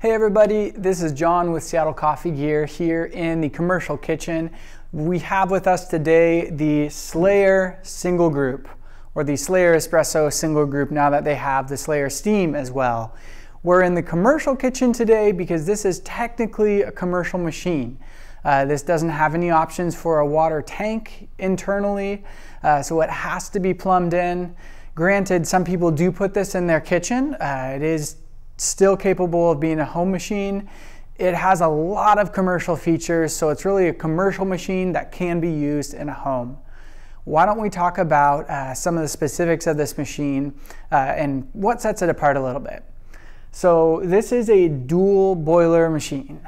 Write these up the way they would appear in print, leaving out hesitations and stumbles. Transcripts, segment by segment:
Hey everybody, this is John with Seattle Coffee Gear here in the commercial kitchen. We have with us today the Slayer single group, or the Slayer Espresso single group, now that they have the Slayer Steam as well. We're in the commercial kitchen today because this is technically a commercial machine. This doesn't have any options for a water tank internally, so it has to be plumbed in. Granted, some people do put this in their kitchen. It is still capable of being a home machine. It has a lot of commercial features, so it's really a commercial machine that can be used in a home. Why don't we talk about some of the specifics of this machine and what sets it apart a little bit. So this is a dual boiler machine.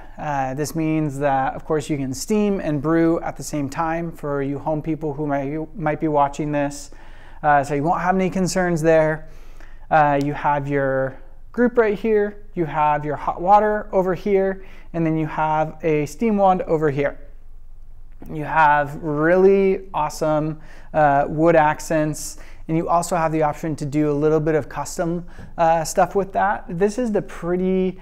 This means that, of course, you can steam and brew at the same time for you home people who might be watching this. So you won't have any concerns there. You have your group right here, you have your hot water over here, and then you have a steam wand over here. You have really awesome wood accents, and you also have the option to do a little bit of custom stuff with that. This is the pretty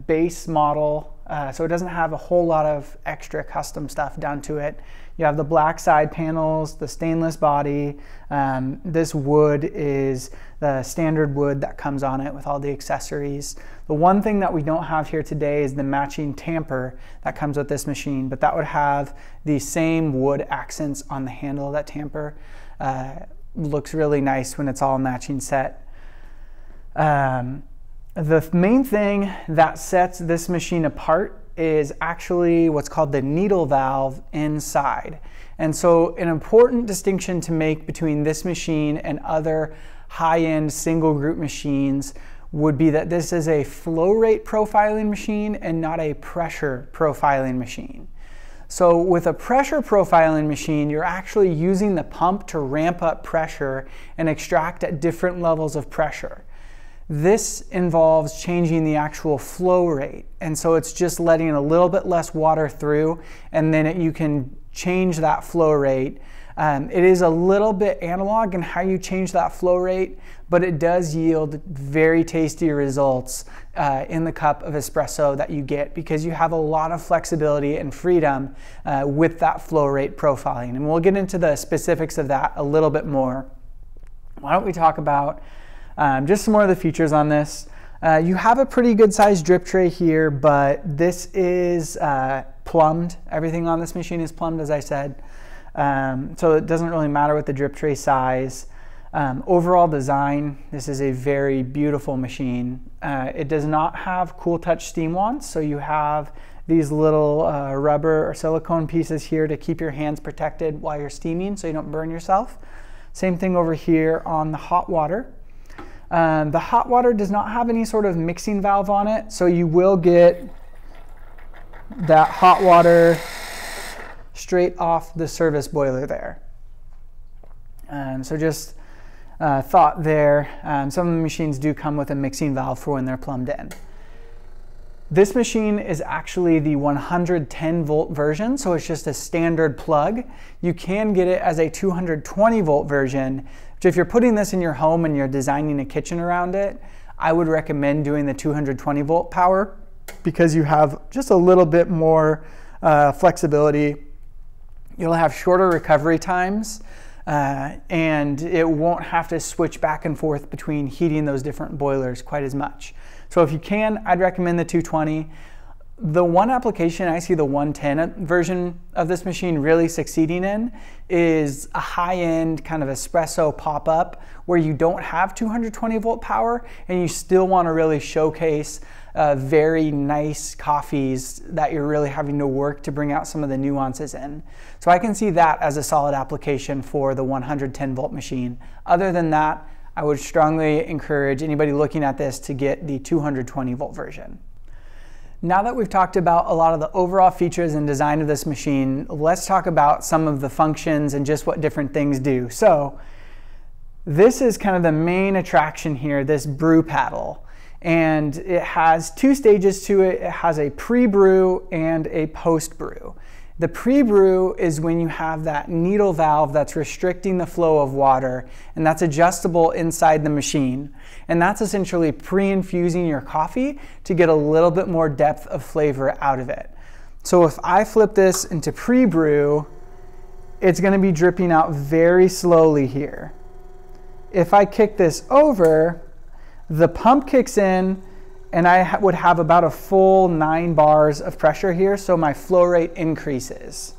base model, so it doesn't have a whole lot of extra custom stuff done to it. You have the black side panels, the stainless body. This wood is the standard wood that comes on it with all the accessories. The one thing that we don't have here today is the matching tamper that comes with this machine, but that would have the same wood accents on the handle of that tamper. Looks really nice when it's all matching set. The main thing that sets this machine apart is actually what's called the needle valve inside. And so an important distinction to make between this machine and other high-end single group machines would be that this is a flow rate profiling machine and not a pressure profiling machine. So with a pressure profiling machine, you're actually using the pump to ramp up pressure and extract at different levels of pressure. This involves changing the actual flow rate, and so it's just letting a little bit less water through, and then you can change that flow rate. It is a little bit analog in how you change that flow rate, but it does yield very tasty results in the cup of espresso that you get, because you have a lot of flexibility and freedom with that flow rate profiling. And we'll get into the specifics of that a little bit more. Why don't we talk about just some more of the features on this. You have a pretty good sized drip tray here, but this is plumbed. Everything on this machine is plumbed, as I said. So it doesn't really matter with the drip tray size. Overall design, this is a very beautiful machine. It does not have cool touch steam wands, so you have these little rubber or silicone pieces here to keep your hands protected while you're steaming so you don't burn yourself. Same thing over here on the hot water. The hot water does not have any sort of mixing valve on it, so you will get that hot water straight off the service boiler there. So just thought there, some of the machines do come with a mixing valve for when they're plumbed in. This machine is actually the 110 volt version, so it's just a standard plug. You can get it as a 220 volt version, which if you're putting this in your home and you're designing a kitchen around it, I would recommend doing the 220 volt power, because you have just a little bit more flexibility. You'll have shorter recovery times, and it won't have to switch back and forth between heating those different boilers quite as much. So if you can, I'd recommend the 220. The one application I see the 110 version of this machine really succeeding in is a high-end kind of espresso pop-up where you don't have 220 volt power and you still want to really showcase very nice coffees that you're really having to work to bring out some of the nuances in. So I can see that as a solid application for the 110 volt machine. Other than that, I would strongly encourage anybody looking at this to get the 220 volt version. Now that we've talked about a lot of the overall features and design of this machine, let's talk about some of the functions and just what different things do. So this is kind of the main attraction here, this brew paddle. And it has two stages to it. It has a pre-brew and a post-brew. The pre-brew is when you have that needle valve that's restricting the flow of water, and that's adjustable inside the machine. And that's essentially pre-infusing your coffee to get a little bit more depth of flavor out of it. So if I flip this into pre-brew, it's going to be dripping out very slowly here. If I kick this over, the pump kicks in, and I would have about a full 9 bars of pressure here, so my flow rate increases.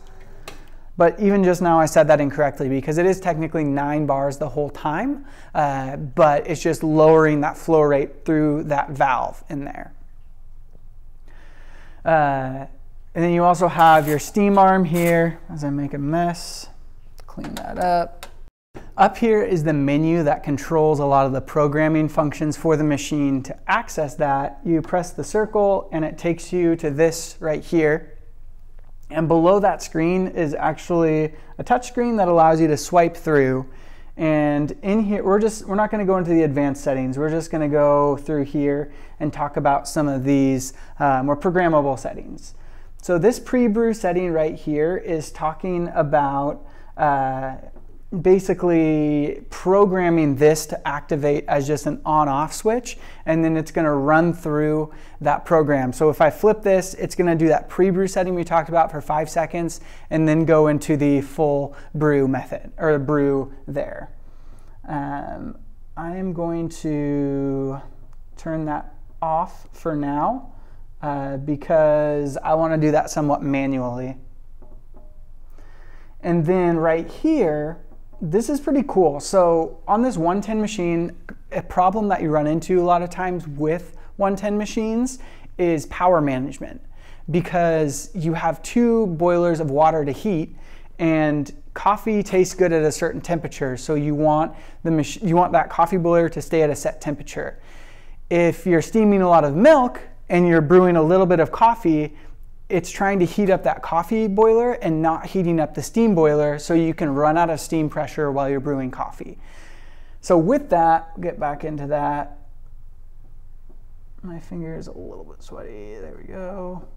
But even just now I said that incorrectly because it is technically 9 bars the whole time, but it's just lowering that flow rate through that valve in there. And then you also have your steam arm here. As I make a mess, clean that up. Up here is the menu that controls a lot of the programming functions for the machine. To access that, you press the circle and it takes you to this right here. And below that screen is actually a touch screen that allows you to swipe through. And in here, we're not going to go into the advanced settings. We're just going to go through here and talk about some of these more programmable settings. So this pre-brew setting right here is talking about basically programming this to activate as just an on-off switch, and then it's going to run through that program. So if I flip this, it's going to do that pre-brew setting we talked about for 5 seconds and then go into the full brew method, or brew there. I am going to turn that off for now because I want to do that somewhat manually. And then right here, this is pretty cool. So on this 110 machine, a problem that you run into a lot of times with 110 machines is power management, because you have 2 boilers of water to heat, and coffee tastes good at a certain temperature. So you want that coffee boiler to stay at a set temperature. If you're steaming a lot of milk and you're brewing a little bit of coffee, it's trying to heat up that coffee boiler and not heating up the steam boiler, so you can run out of steam pressure while you're brewing coffee. So with that, get back into that. My finger is a little bit sweaty. There we go.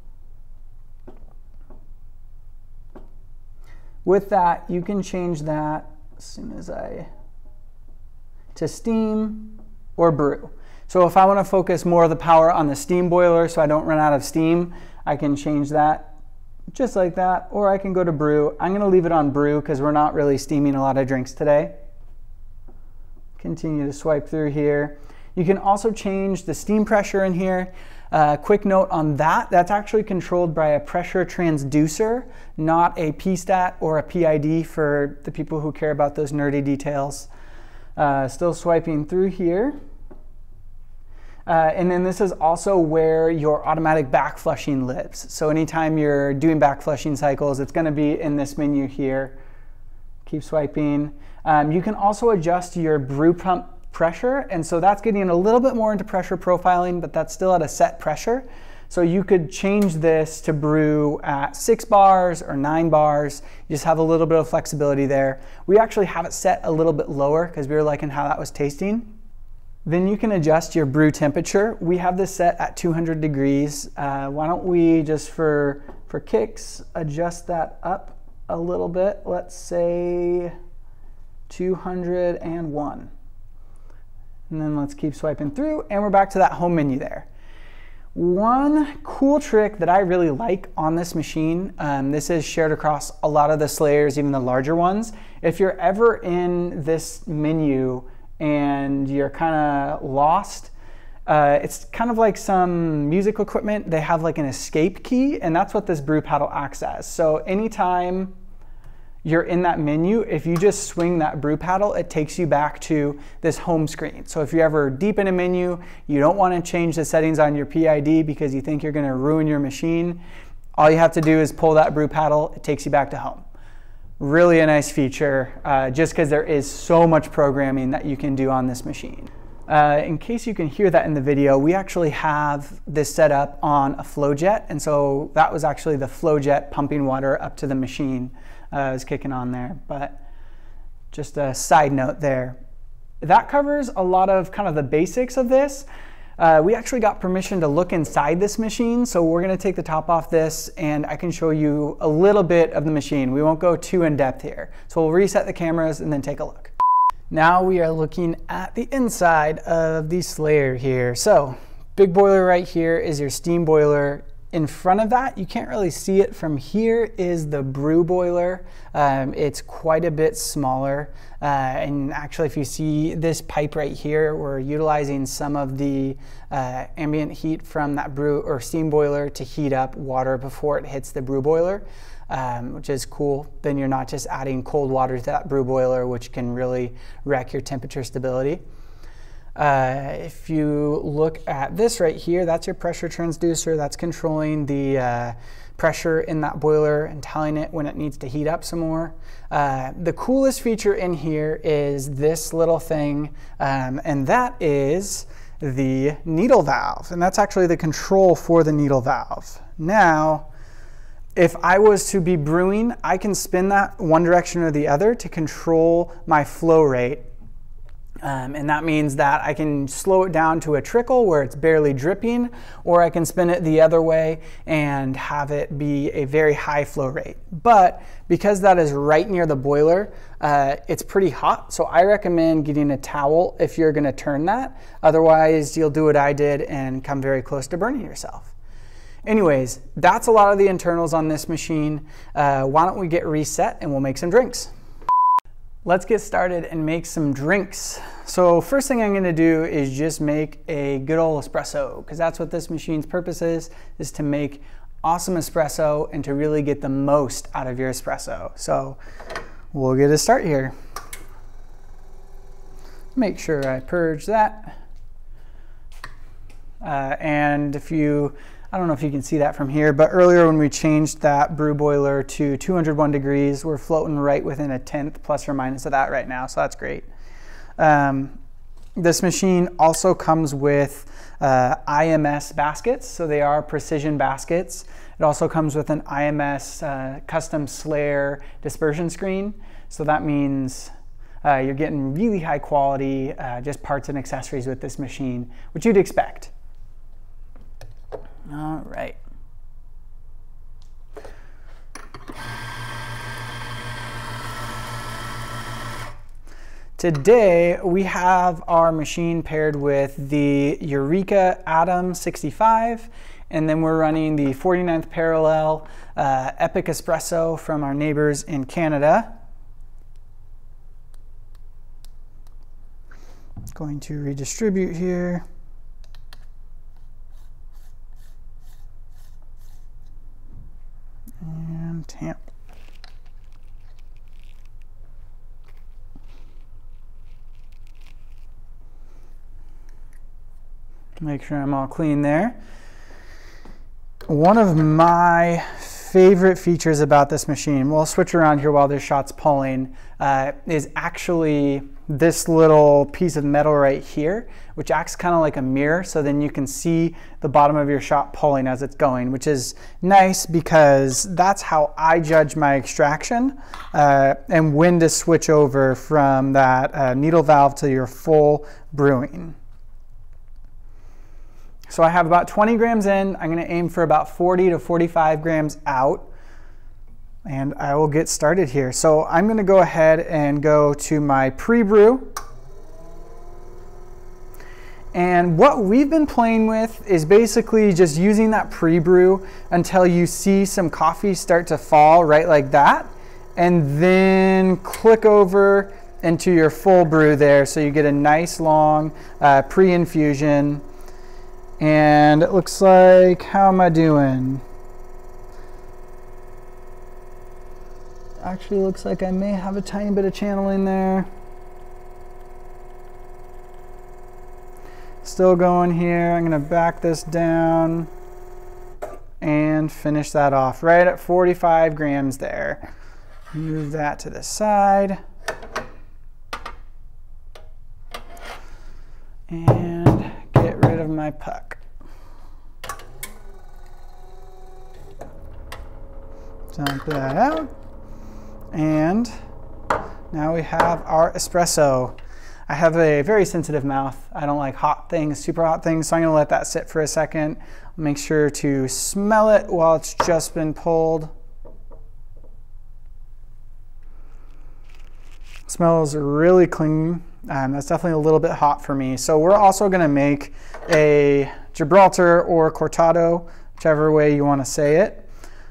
With that, you can change that as soon as to steam or brew. So if I want to focus more of the power on the steam boiler so I don't run out of steam, I can change that just like that, or I can go to brew. I'm going to leave it on brew because we're not really steaming a lot of drinks today. Continue to swipe through here. You can also change the steam pressure in here. Quick note on that, that's actually controlled by a pressure transducer, not a PSTAT or a PID for the people who care about those nerdy details. Still swiping through here. And then this is also where your automatic back flushing lives. So anytime you're doing back flushing cycles, it's going to be in this menu here. Keep swiping. You can also adjust your brew pump pressure, and so that's getting a little bit more into pressure profiling, but that's still at a set pressure. So you could change this to brew at 6 bars or 9 bars. You just have a little bit of flexibility there. We actually have it set a little bit lower because we were liking how that was tasting. Then you can adjust your brew temperature. We have this set at 200 degrees. Why don't we just for kicks adjust that up a little bit. Let's say 201. And then let's keep swiping through, and we're back to that home menu there. One cool trick that I really like on this machine, this is shared across a lot of the Slayers, even the larger ones. If you're ever in this menu and you're kind of lost, it's kind of like some music equipment. They have like an escape key, and that's what this brew paddle acts as. So anytime you're in that menu, if you just swing that brew paddle, it takes you back to this home screen. So if you're ever deep in a menu, you don't want to change the settings on your PID because you think you're going to ruin your machine, all you have to do is pull that brew paddle, it takes you back to home. Really a nice feature, just because there is so much programming that you can do on this machine. In case you can hear that in the video, we actually have this set up on a flow jet, and so that was actually the flow jet pumping water up to the machine. Is kicking on there, but just a side note there. That covers a lot of kind of the basics of this. We actually got permission to look inside this machine, so we're going to take the top off this and I can show you a little bit of the machine. We won't go too in depth here. So we'll reset the cameras and then take a look. Now we are looking at the inside of the Slayer here. So big boiler right here is your steam boiler. In front of that, you can't really see it from here, is the brew boiler. It's quite a bit smaller. And actually, if you see this pipe right here, we're utilizing some of the ambient heat from that brew or steam boiler to heat up water before it hits the brew boiler, which is cool. Then you're not just adding cold water to that brew boiler, which can really wreck your temperature stability. If you look at this right here, that's your pressure transducer. That's controlling the pressure in that boiler and telling it when it needs to heat up some more. The coolest feature in here is this little thing, and that is the needle valve. And that's actually the control for the needle valve. Now, if I was to be brewing, I can spin that one direction or the other to control my flow rate. And that means that I can slow it down to a trickle where it's barely dripping, or I can spin it the other way and have it be a very high flow rate. But because that is right near the boiler, it's pretty hot. So I recommend getting a towel if you're gonna turn that. Otherwise, you'll do what I did and come very close to burning yourself. Anyways, that's a lot of the internals on this machine. Why don't we get reset and we'll make some drinks. Let's get started and make some drinks. So first thing I'm gonna do is just make a good old espresso, because that's what this machine's purpose is to make awesome espresso and to really get the most out of your espresso. So we'll get a start here. Make sure I purge that. And I don't know if you can see that from here, but earlier when we changed that brew boiler to 201 degrees, we're floating right within a tenth plus or minus of that right now, so that's great. This machine also comes with IMS baskets, so they are precision baskets. It also comes with an IMS custom Slayer dispersion screen, so that means you're getting really high quality just parts and accessories with this machine, which you'd expect. All right. Today we have our machine paired with the Eureka Atom 65, and then we're running the 49th parallel Epic Espresso from our neighbors in Canada. Going to redistribute here. And tamp. Make sure I'm all clean there. One of my favorite features about this machine, we'll switch around here while this shot's pulling, is actually this little piece of metal right here, which acts kind of like a mirror, so then you can see the bottom of your shot pulling as it's going, which is nice because that's how I judge my extraction and when to switch over from that needle valve to your full brewing. So I have about 20 grams in. I'm going to aim for about 40 to 45 grams out. And I will get started here. So I'm going to go ahead and go to my pre-brew. And what we've been playing with is basically just using that pre-brew until you see some coffee start to fall right like that. And then click over into your full brew there so you get a nice long pre-infusion. And it looks like, how am I doing? Actually looks like I may have a tiny bit of channeling there. Still going here. I'm going to back this down and finish that off right at 45 grams there. Move that to the side. And get rid of my puck. Dump that out. And now we have our espresso. I have a very sensitive mouth. I don't like hot things, super hot things, so I'm gonna let that sit for a second. Make sure to smell it while it's just been pulled. Smells really clean. That's definitely a little bit hot for me. So we're also gonna make a Gibraltar or Cortado, whichever way you wanna say it,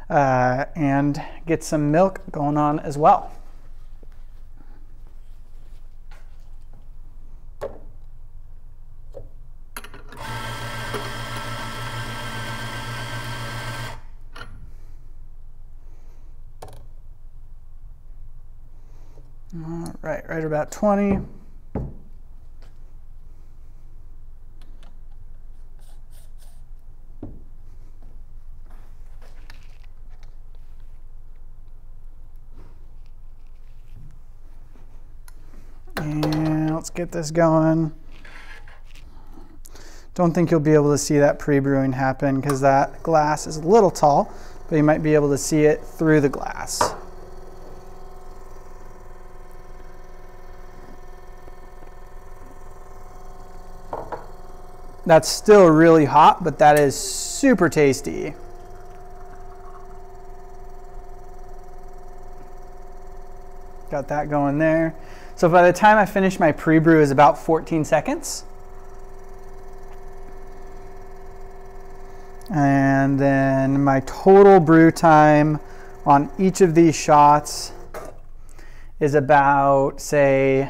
and get some milk going on as well. All right, right about 20. And let's get this going. Don't think you'll be able to see that pre-brewing happen because that glass is a little tall, but you might be able to see it through the glass. That's still really hot, but that is super tasty. Got that going there. So by the time I finish my pre-brew is about 14 seconds. And then my total brew time on each of these shots is about, say,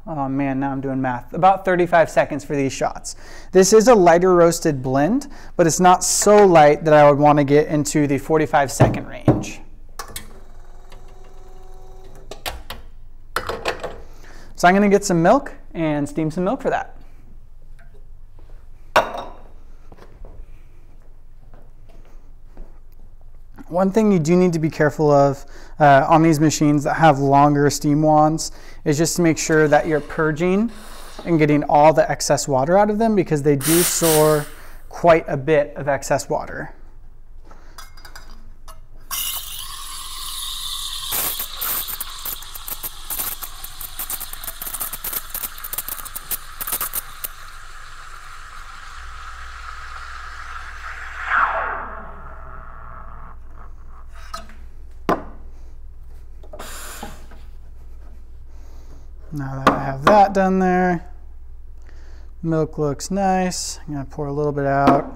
oh man, now I'm doing math. About 35 seconds for these shots. This is a lighter roasted blend, but it's not so light that I would want to get into the 45-second range. So I'm going to get some milk and steam some milk for that. One thing you do need to be careful of on these machines that have longer steam wands is just to make sure that you're purging and getting all the excess water out of them, because they do store quite a bit of excess water. Now that I have that done there, milk looks nice. I'm going to pour a little bit out.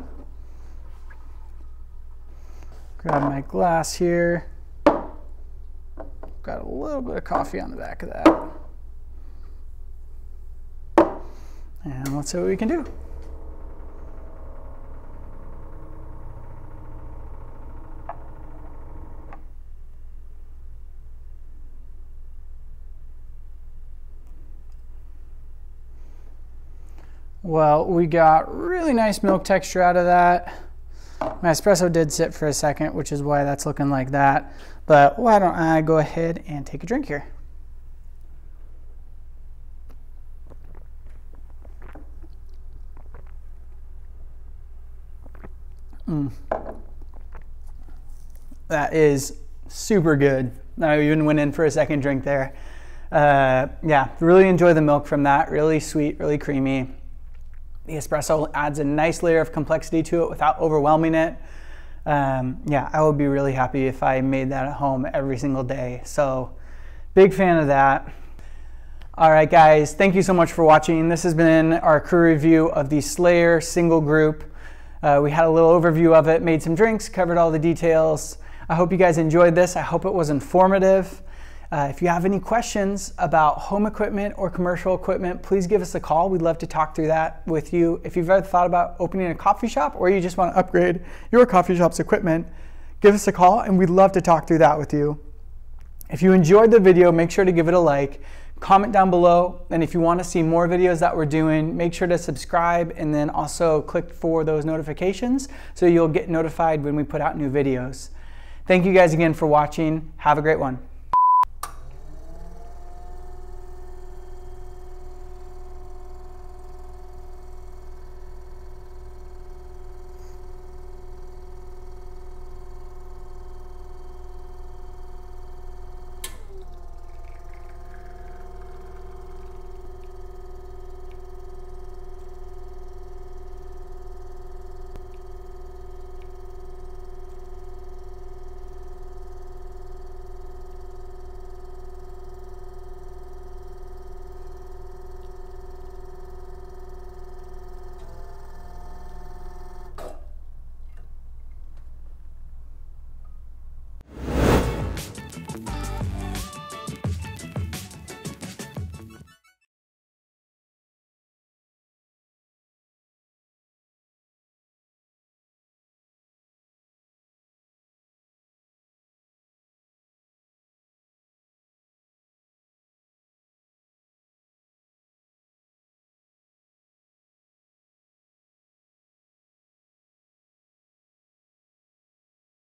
Grab my glass here. Got a little bit of coffee on the back of that. And let's see what we can do. Well, we got really nice milk texture out of that. My espresso did sit for a second, which is why that's looking like that. But why don't I go ahead and take a drink here. That is super good. I even went in for a second drink there. Yeah, really enjoy the milk from that. Really sweet, really creamy. The espresso adds a nice layer of complexity to it without overwhelming it. Yeah, I would be really happy if I made that at home every single day. So big fan of that. All right, guys, thank you so much for watching. This has been our crew review of the Slayer single group. We had a little overview of it, made some drinks, covered all the details. I hope you guys enjoyed this. I hope it was informative. If you have any questions about home equipment or commercial equipment, please give us a call. We'd love to talk through that with you. If you've ever thought about opening a coffee shop or you just want to upgrade your coffee shop's equipment, give us a call and we'd love to talk through that with you. If you enjoyed the video, make sure to give it a like, comment down below, and if you want to see more videos that we're doing, make sure to subscribe and then also click for those notifications so you'll get notified when we put out new videos. Thank you guys again for watching. Have a great one.